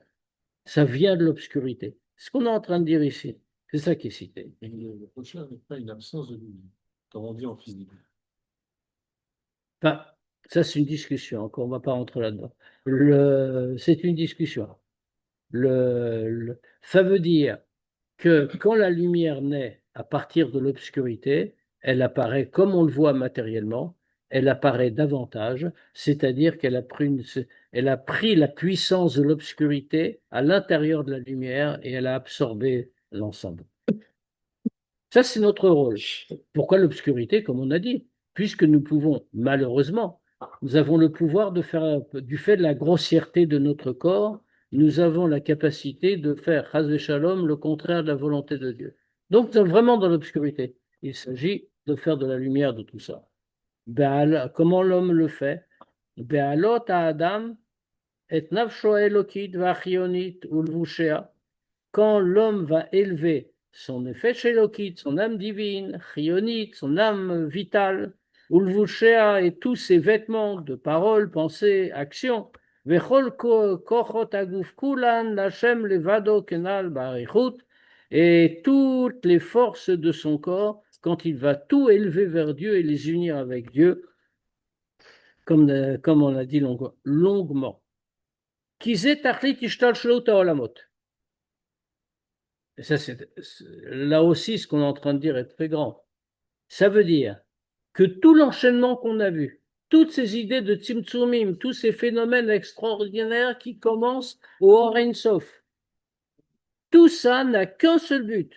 Ça vient de l'obscurité. Ce qu'on est en train de dire ici, c'est ça qui est cité. Et le prochain n'est pas une absence de lumière, comme on dit en physique. Enfin, ça, c'est une discussion, encore, on ne va pas rentrer là-dedans. C'est une discussion. Ça veut dire que quand la lumière naît à partir de l'obscurité, elle apparaît comme on le voit matériellement, elle apparaît davantage, c'est-à-dire elle a pris la puissance de l'obscurité à l'intérieur de la lumière et elle a absorbé l'ensemble. Ça, c'est notre rôle. Pourquoi l'obscurité, comme on a dit? Puisque nous pouvons, malheureusement, nous avons le pouvoir de faire, du fait de la grossièreté de notre corps, nous avons la capacité de faire, chas shalom, le contraire de la volonté de Dieu. Donc, nous sommes vraiment dans l'obscurité. Il s'agit de faire de la lumière de tout ça. Comment l'homme le fait? Be'alot ha'adam et nafsho elokit va'achionit ulvushea. Quand l'homme va élever son effet shélokit, son âme divine, chionite, son âme vitale, ulvushea et tous ses vêtements de paroles, pensées, actions, vechol kochot aguf kulan, lachem levado kenal barichut, et toutes les forces de son corps, quand il va tout élever vers Dieu et les unir avec Dieu, comme on a dit longuement. Kizet tachlit ishtalshelut haolamot. Et ça, là aussi, ce qu'on est en train de dire est très grand. Ça veut dire que tout l'enchaînement qu'on a vu, toutes ces idées de Tzimtzumim, tous ces phénomènes extraordinaires qui commencent au Or Ein Sof, tout ça n'a qu'un seul but.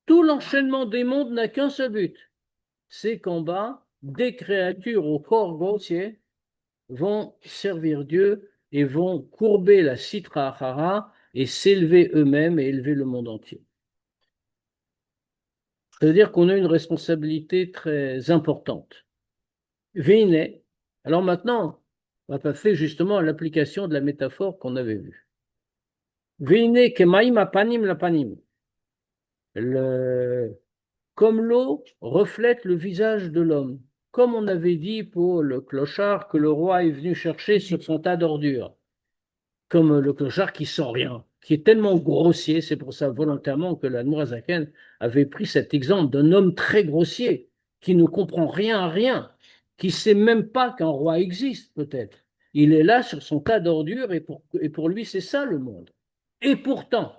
Tout l'enchaînement des mondes n'a qu'un seul but. C'est qu'en bas, des créatures au corps grossier vont servir Dieu et vont courber la Sitra Achara et s'élever eux-mêmes et élever le monde entier. C'est-à-dire qu'on a une responsabilité très importante. Veine. Alors maintenant, on va passer justement à l'application de la métaphore qu'on avait vue. Veine kemaim apanim lapanim. Comme l'eau reflète le visage de l'homme. Comme on avait dit pour le clochard que le roi est venu chercher sur son tas d'ordures. Comme le clochard qui sent rien, qui est tellement grossier, c'est pour ça volontairement que la Nourazaken avait pris cet exemple d'un homme très grossier, qui ne comprend rien à rien, qui ne sait même pas qu'un roi existe peut-être. Il est là sur son tas d'ordures et pour lui c'est ça le monde. Et pourtant,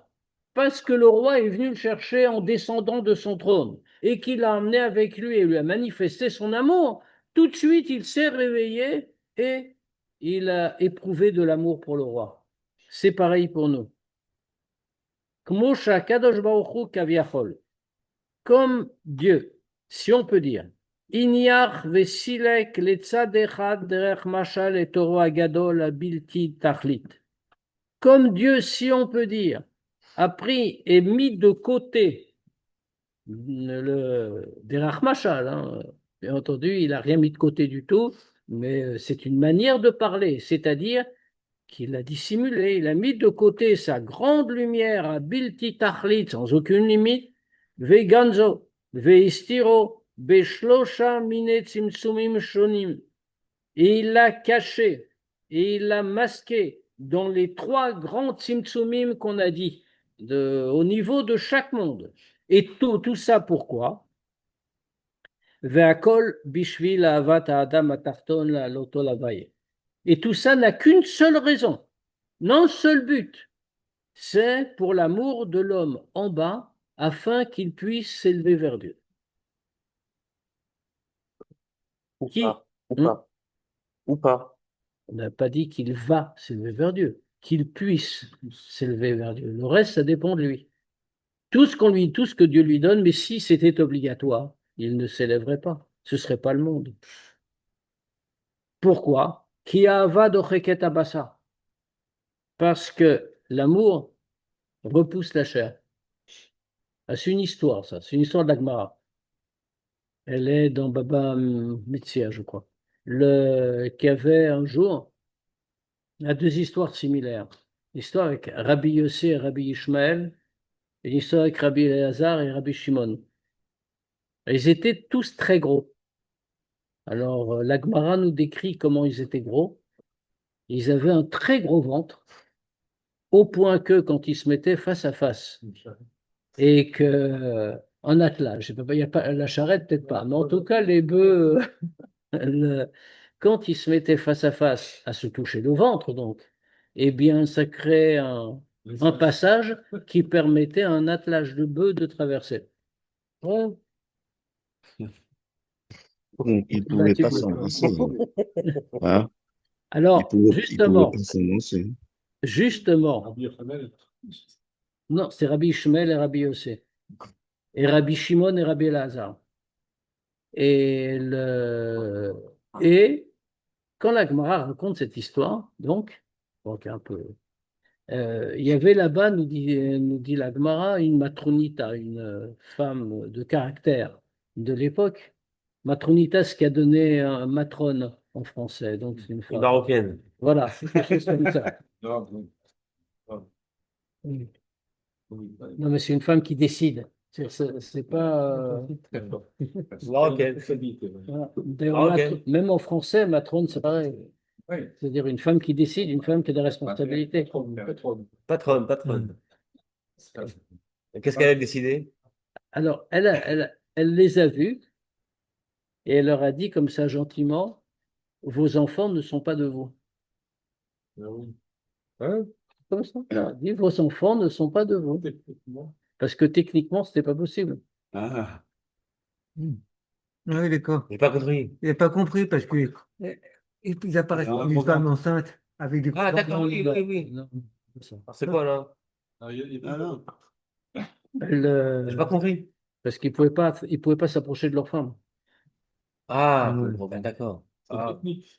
parce que le roi est venu le chercher en descendant de son trône et qu'il l'a emmené avec lui et lui a manifesté son amour, tout de suite il s'est réveillé et il a éprouvé de l'amour pour le roi. C'est pareil pour nous. Comme Dieu, si on peut dire, comme Dieu, si on peut dire, a pris et mis de côté le derach mashal, hein. Bien entendu, il n'a rien mis de côté du tout, mais c'est une manière de parler, c'est-à-dire qu'il a dissimulé, il a mis de côté sa grande lumière à Bilti Tachlit, sans aucune limite, Veganzo, Veistiro, Beshlosha Mine Tzimtzumim Shonim. Et il l'a caché, et il l'a masqué dans les trois grands Tzimtzumim qu'on a dit, au niveau de chaque monde. Et tout ça pourquoi? Ve'akol bishvil ahavat ha'adam atarton la'aloto lavaye. Et tout ça n'a qu'une seule raison, non seul but, c'est pour l'amour de l'homme en bas, afin qu'il puisse s'élever vers Dieu. Ou Qui pas, ou pas, ou pas. On n'a pas dit qu'il va s'élever vers Dieu, qu'il puisse s'élever vers Dieu. Le reste, ça dépend de lui. Tout ce que Dieu lui donne, mais si c'était obligatoire, il ne s'élèverait pas. Ce ne serait pas le monde. Pourquoi? Ki ahava docheket abasa. Parce que l'amour repousse la chair. Ah, c'est une histoire, ça. C'est une histoire de la Gemara. Elle est dans Baba Metzia, je crois. Qui avait un jour, il y a deux histoires similaires. L'histoire avec Rabbi Yossé et Rabbi Ishmael, et l'histoire avec Rabbi Elazar et Rabbi Shimon. Ils étaient tous très gros. Alors, la Gemara nous décrit comment ils étaient gros. Ils avaient un très gros ventre au point que quand ils se mettaient face à face, et que en attelage, je sais pas, il y a pas la charrette, peut-être pas, mais en tout cas, les bœufs, le- quand ils se mettaient face à face à se toucher le ventre, donc, eh bien, ça crée un passage qui permettait à un attelage de bœufs de traverser. Ouais. Donc, ils ne Bah, pouvaient pas s'embrasser. Hein? Alors, Ils pouvaient pas s'embrasser. justement, Rabbi Yochanan, non, c'est Rabbi Ishmael et Rabbi Yossé, et Rabbi Shimon et Rabbi Elazar. Et, et quand la Gemara raconte cette histoire, donc un peu, il y avait là-bas, nous dit la Gemara, une matronita, une femme de caractère de l'époque. Matronita, ce qui a donné un matrone en français, donc c'est une Une femme. marocaine. Voilà, quelque chose comme ça. non, non, Oui. oui, Non, mais c'est une femme qui décide. C'est pas. très fort. Marocaine. Très vite, Voilà. D'ailleurs, Marocaine. même en français, matrone, c'est pareil. oui. C'est-à-dire une femme qui décide, une femme qui a des responsabilités. Patronne. Patronne, patronne. Et qu'est-ce qu'elle a décidé? Alors, elle les a vus et elle leur a dit comme ça gentiment, vos enfants ne sont pas de vous. Ah oui. Hein? Comme ça. Elle a dit, vos enfants ne sont pas de vous. Techniquement. Parce que techniquement, ce n'était pas possible. Ah, Ah oui, d'accord. j'ai pas compris. Il n'a pas compris parce que ils apparaissent Alors, comme une femme enceinte avec des Ah, couleurs. d'accord, oui, oui, oui. Non, c'est ça. Alors, c'est quoi là? Ah, il y a non. Elle, J'ai pas compris. parce qu'ils ne pouvaient pas s'approcher de leur femme. Ah, Ouais. bon, ben, d'accord. C'est Ah. technique.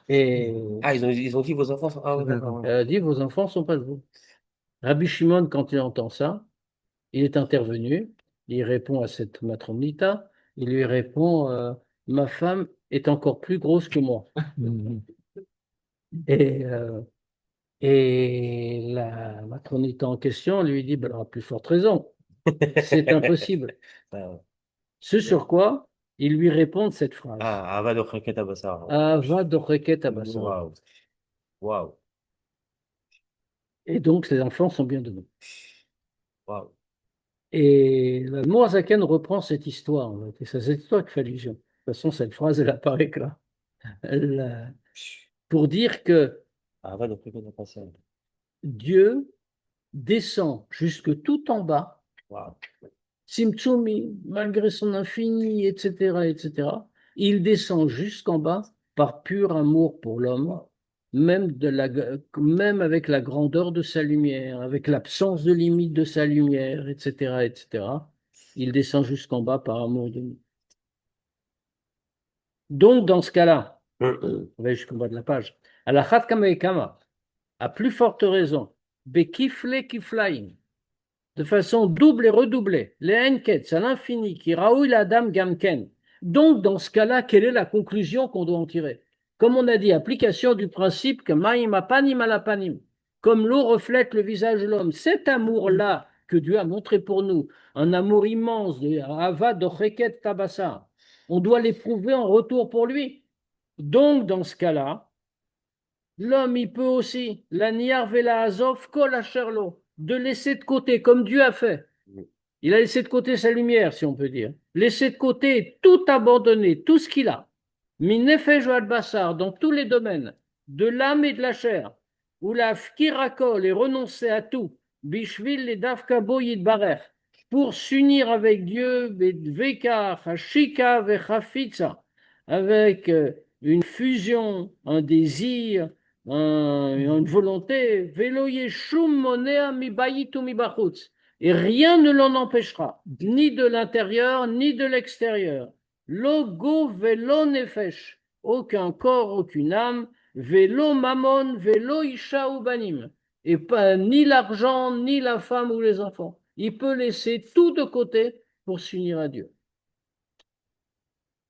Et Ah, ils ont dit vos enfants sont... Ah, oui, d'accord. elle a dit, vos enfants ne sont pas de vous. Rabbi Shimon, quand il entend ça, il est intervenu, il répond à cette matronita, il lui répond, ma femme est encore plus grosse que moi. Et, euh, et la matronita en question lui dit, ben, elle aura plus forte raison, c'est impossible. Ah, Ce sur quoi il lui répond de cette phrase. Ava de Khaket Abassar. Ava doreket abasa. Waouh. Waouh. Et donc, ces enfants sont bien de nous. Waouh. Et le Moazaken reprend cette histoire, en fait, et c'est cette histoire qui fait allusion. De toute façon, cette phrase, elle apparaît que là. Pour dire que Ava de Khaket Abassar. Dieu descend jusque tout en bas, Waouh. Tzimtzumi, malgré son infini, etc., etc., il descend jusqu'en bas par pur amour pour l'homme, même avec la grandeur de sa lumière, avec l'absence de limite de sa lumière, etc., etc. Il descend jusqu'en bas par amour de nous. Donc, dans ce cas-là, on va jusqu'au bas de la page, à la Khat Kama et Kama, à plus forte raison, Bekifle Kiflaim, de façon double et redoublée, les Enketz à l'infini, qui Raoul Adam Gamken. Donc, dans ce cas-là, quelle est la conclusion qu'on doit en tirer? Comme on a dit, application du principe que Maïm apanim alapanim, comme l'eau reflète le visage de l'homme, cet amour-là que Dieu a montré pour nous, un amour immense de Ava Docheket Tabassa, on doit l'éprouver en retour pour lui. Donc, dans ce cas-là, l'homme, il peut aussi, la niar vela azov kol asherlo, de laisser de côté, comme Dieu a fait. Il a laissé de côté sa lumière, si on peut dire. Laisser de côté, tout abandonner, tout ce qu'il a. Minefesh al bassar, dans tous les domaines, de l'âme et de la chair, ou la fkirakol et renoncer à tout, bishvil et dafkabo yidbarer, pour s'unir avec Dieu, veka, hashika, vechafitza, avec une fusion, un désir, une volonté, velo yeshum monea mi bayit ou mi bachutz. Et rien ne l'en empêchera, ni de l'intérieur, ni de l'extérieur. Logo velo nefesh, aucun corps, aucune âme, velo mammon, velo isha ou banim, et pas ni l'argent, ni la femme ou les enfants. Il peut laisser tout de côté pour s'unir à Dieu.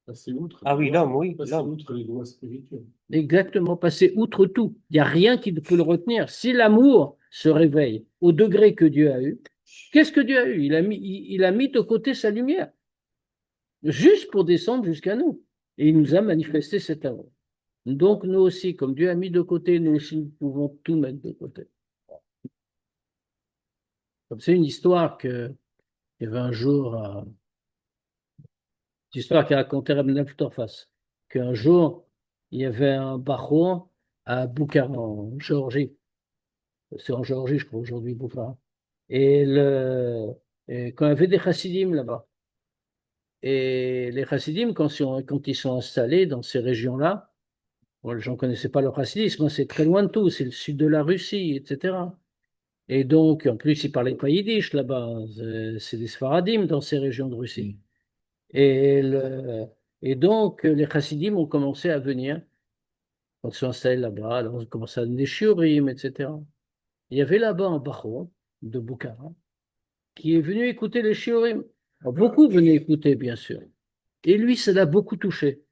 Passer outre. Ah oui, l'homme, oui, Passer l'homme. outre les lois spirituelles. Exactement, passer outre tout. Il n'y a rien qui peut le retenir. Si l'amour se réveille au degré que Dieu a eu, qu'est-ce que Dieu a eu? Il a mis de côté sa lumière, juste pour descendre jusqu'à nous. Et il nous a manifesté cet amour. Donc nous aussi, comme Dieu a mis de côté, nous aussi, nous pouvons tout mettre de côté. Comme c'est une histoire que il y avait un jour, une histoire qu'a raconté Rabbi Torfas, qu'un jour, il y avait un bachour à Bukhara, en Géorgie. C'est en Géorgie, je crois, aujourd'hui, Bukhara. Et, et quand il y avait des chassidim là-bas. Et les chassidim, quand ils sont installés dans ces régions-là, bon, les gens ne connaissaient pas le chassidisme, hein, c'est très loin de tout, c'est le sud de la Russie, etc. Et donc, en plus, ils parlaient pas yiddish là-bas, hein, c'est des sfaradim dans ces régions de Russie. Et, et donc, les chassidim ont commencé à venir, quand ils sont installés là-bas, alors ils ont commencé à donner des shiurim, etc. Il y avait là-bas un bacho de Bukhara qui est venu écouter les shiurim. Alors, beaucoup venaient écouter, bien sûr. Et lui, ça l'a beaucoup touché.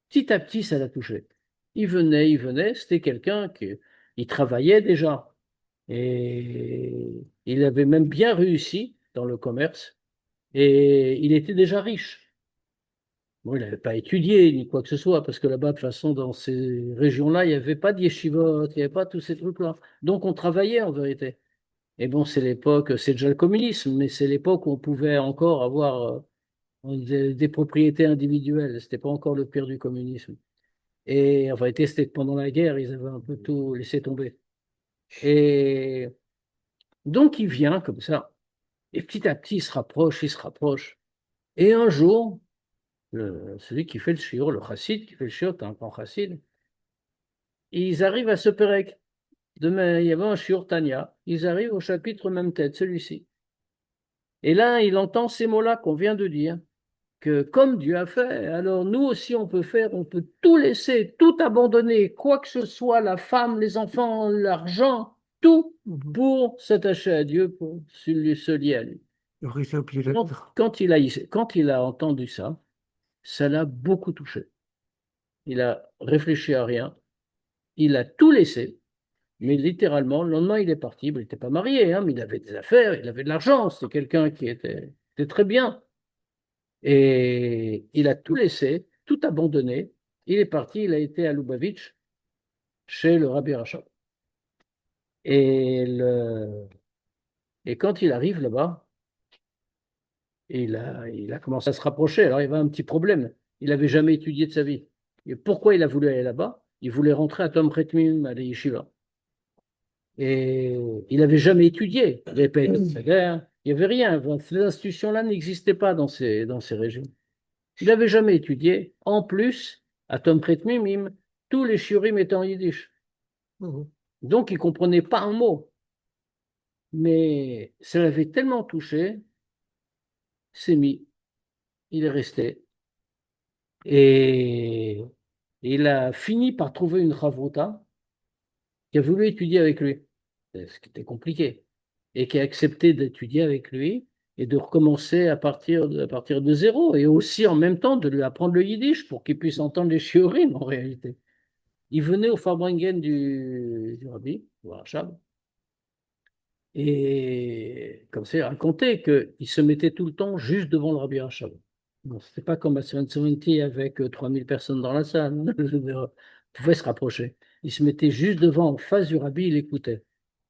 Petit à petit, ça l'a touché. Il venait, c'était quelqu'un qui il travaillait déjà. Et il avait même bien réussi dans le commerce. Et il était déjà riche. Bon, il n'avait pas étudié ni quoi que ce soit, parce que là-bas, de toute façon, dans ces régions-là, il n'y avait pas de yeshivot, il n'y avait pas tous ces trucs-là. Donc, on travaillait en vérité. Et bon, c'est l'époque, c'est déjà le communisme, mais c'est l'époque où on pouvait encore avoir des propriétés individuelles. C'était pas encore le pire du communisme. Et en vérité, c'était que pendant la guerre, ils avaient un peu tout laissé tomber. Et donc, il vient comme ça. Et petit à petit, il se rapproche, il se rapproche. Et un jour, celui qui fait le shiur, le chassid qui fait le shiur, un grand chassid, ils arrivent à ce Pérec. Demain, il y avait un shiur Tanya. Ils arrivent au chapitre même tête, celui-ci. Et là, il entend ces mots-là qu'on vient de dire, que comme Dieu a fait, alors nous aussi on peut faire, on peut tout laisser, tout abandonner, quoi que ce soit, la femme, les enfants, l'argent, tout pour s'attacher à Dieu, pour se lier à lui. Le réseau pilote. Quand il a entendu ça, ça l'a beaucoup touché. Il a réfléchi à rien, il a tout laissé, mais littéralement, le lendemain il est parti. Il n'était pas marié, hein, mais il avait des affaires, il avait de l'argent, c'était quelqu'un qui était très bien. Et il a tout laissé, tout abandonné. Il est parti, il a été à Lubavitch, chez le Rabbi Rachab. Et, et quand il arrive là-bas, il a commencé à se rapprocher. Alors il y avait un petit problème. Il n'avait jamais étudié de sa vie. Et pourquoi il a voulu aller là-bas? Il voulait rentrer à Tom Retmim, à l'Yeshiva. Et il n'avait jamais étudié. Il n'avait pas été de salaire, il n'y avait rien. Ces institutions-là n'existaient pas dans ces régions. Il n'avait jamais étudié. En plus, à Tom Mimim, tous les shiurim étaient en yiddish. Donc, il ne comprenait pas un mot. Mais ça l'avait tellement touché, s'est mis, il est resté. Et il a fini par trouver une chavruta qui a voulu étudier avec lui, ce qui était compliqué, et qui a accepté d'étudier avec lui et de recommencer à partir de zéro, et aussi en même temps de lui apprendre le yiddish pour qu'il puisse entendre les shiurim en réalité. Il venait au Farbringen du Rabbi, au Rachab, et comme c'est raconté qu'il se mettait tout le temps juste devant le Rabbi Rachab. Bon, c'était pas comme à 770 avec 3000 personnes dans la salle. Je veux dire, il pouvait se rapprocher. Il se mettait juste devant, en face du Rabbi, il écoutait.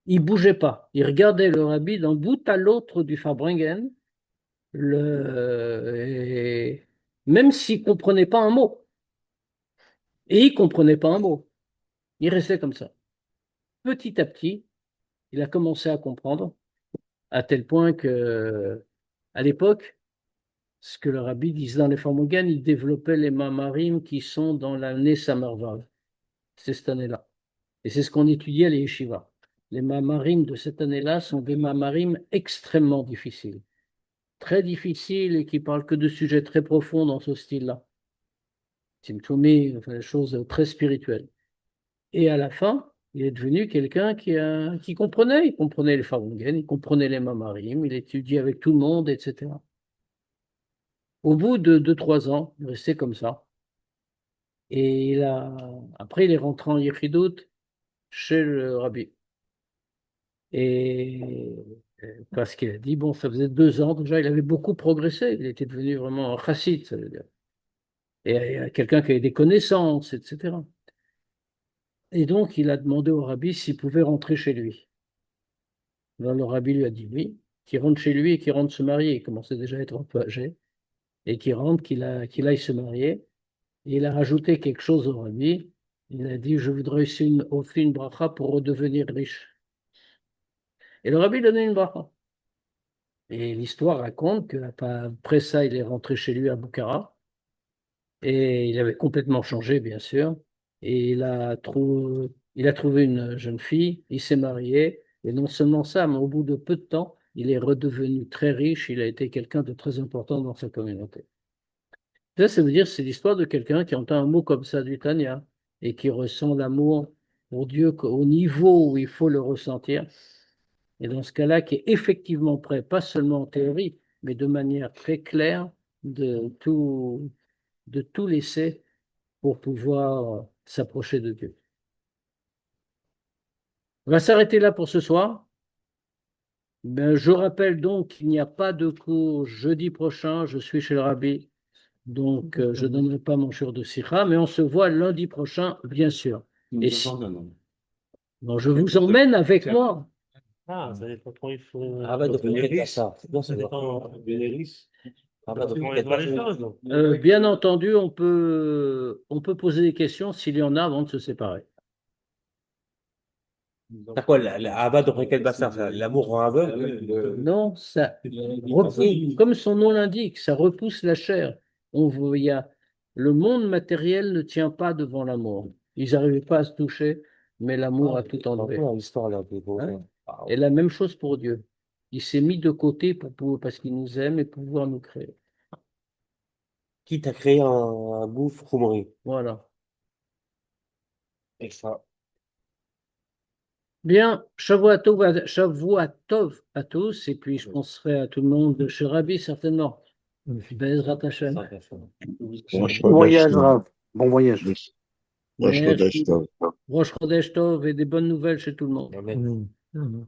Il bougeait pas. Il regardait le Rabbi d'un bout à l'autre du Farbringen, et même s'il comprenait pas un mot. Et il comprenait pas un mot. Il restait comme ça. Petit à petit, il a commencé à comprendre, à tel point que, à l'époque, ce que le rabbi disait dans les Farmogan, il développait les mamarim qui sont dans l'année Samarvav. C'est cette année-là. Et c'est ce qu'on étudiait à les yeshivas. Les mamarim de cette année-là sont des mamarim extrêmement difficiles. Très difficiles et qui parlent que de sujets très profonds dans ce style-là. Timtoumi, enfin, des choses très spirituelles. Et à la fin, il est devenu quelqu'un qui comprenait. Il comprenait les Farungen, il comprenait les Mamarim, il étudiait avec tout le monde, etc. Au bout de 2, 3 ans, il restait comme ça. Et après, il est rentré en Yechidut chez le Rabbi. Et parce qu'il a dit, bon, ça faisait 2 ans déjà, il avait beaucoup progressé. Il était devenu vraiment un chassid, ça veut dire. Et quelqu'un qui avait des connaissances, etc. Et donc, il a demandé au Rabbi s'il pouvait rentrer chez lui. Alors, le Rabbi lui a dit oui. qui rentre chez lui et qui rentre se marier. Il commençait déjà à être un peu âgé. Et qui rentre, qu'il aille se marier. Et il a rajouté quelque chose au rabbi. Il a dit, je voudrais aussi offrir une bracha pour redevenir riche. Et le rabbi donnait une bracha. Et l'histoire raconte qu'après ça, il est rentré chez lui à Boukhara. Et il avait complètement changé, bien sûr. Et il a trouvé une jeune fille, il s'est marié. Et non seulement ça, mais au bout de peu de temps, il est redevenu très riche. Il a été quelqu'un de très important dans sa communauté. Ça veut dire c'est l'histoire de quelqu'un qui entend un mot comme ça du Tanya et qui ressent l'amour pour Dieu au niveau où il faut le ressentir. Et dans ce cas-là, qui est effectivement prêt, pas seulement en théorie, mais de manière très claire, de tout laisser pour pouvoir s'approcher de Dieu. On va s'arrêter là pour ce soir. Ben, je rappelle donc qu'il n'y a pas de cours jeudi prochain. Je suis chez le Rabbi. Donc, je ne donnerai pas mon jour de Sikha, mais on se voit lundi prochain, bien sûr. Et si... Non, je vous emmène avec moi. Ah, ça dépend quand il faut. Ah bah, donc, on fait ça. Non, Ça c'est dépend pas. des risques. Ah bah, donc, On on les fait voit pas les ça. choses. Donc. Bien entendu, on peut poser des questions s'il y en a avant de se séparer. C'est quoi, Abba de Rekel Bassar, l'amour rend aveugle? Non, ça repousse, comme son nom l'indique, ça repousse la chair. Le monde matériel ne tient pas devant l'amour. Ils n'arrivaient pas à se toucher, mais l'amour a tout enlevé. L'histoire, là, Hein? Et la même chose pour Dieu. Il s'est mis de côté parce qu'il nous aime et pour pouvoir nous créer. Qui t'a créé un gouffre Khoumouri? Voilà. Extra. Bien, Shavua Tov à tous, et puis je penserai à tout le monde de chez Rabbi, certainement. Bezrat Hashem. Bon Voyage, Rav. Bon voyage. Merci. Rosh Chodesh Tov et des bonnes nouvelles chez tout le monde. Amen. Amen.